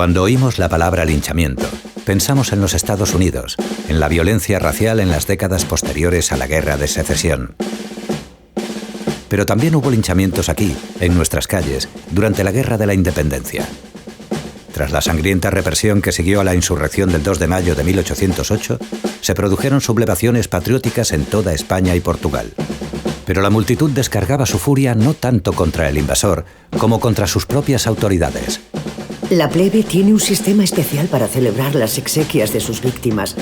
Cuando oímos la palabra linchamiento, pensamos en los Estados Unidos, en la violencia racial en las décadas posteriores a la Guerra de Secesión. Pero también hubo linchamientos aquí, en nuestras calles, durante la Guerra de la Independencia. Tras la sangrienta represión que siguió a la insurrección del 2 de mayo de 1808, se produjeron sublevaciones patrióticas en toda España y Portugal. Pero la multitud descargaba su furia no tanto contra el invasor, como contra sus propias autoridades. La plebe tiene un sistema especial para celebrar las exequias de sus víctimas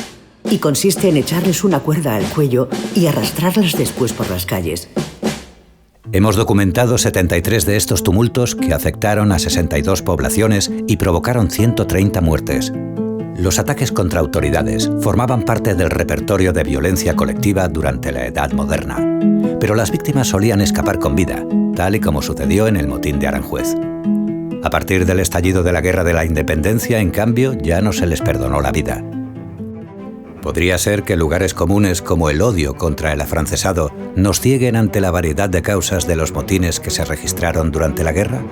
y consiste en echarles una cuerda al cuello y arrastrarlas después por las calles. Hemos documentado 73 de estos tumultos que afectaron a 62 poblaciones y provocaron 130 muertes. Los ataques contra autoridades formaban parte del repertorio de violencia colectiva durante la Edad Moderna, pero las víctimas solían escapar con vida, tal y como sucedió en el motín de Aranjuez. A partir del estallido de la Guerra de la Independencia, en cambio, ya no se les perdonó la vida. ¿Podría ser que lugares comunes como el odio contra el afrancesado nos cieguen ante la variedad de causas de los motines que se registraron durante la guerra?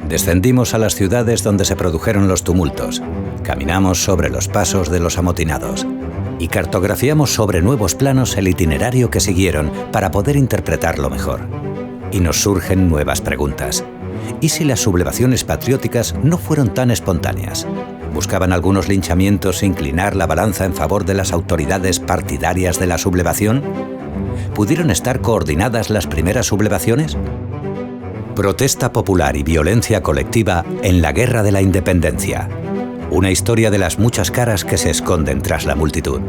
Descendimos a las ciudades donde se produjeron los tumultos, caminamos sobre los pasos de los amotinados y cartografiamos sobre nuevos planos el itinerario que siguieron para poder interpretarlo mejor. Y nos surgen nuevas preguntas. ¿Y si las sublevaciones patrióticas no fueron tan espontáneas? ¿Buscaban algunos linchamientos inclinar la balanza en favor de las autoridades partidarias de la sublevación? ¿Pudieron estar coordinadas las primeras sublevaciones? Protesta popular y violencia colectiva en la Guerra de la Independencia. Una historia de las muchas caras que se esconden tras la multitud.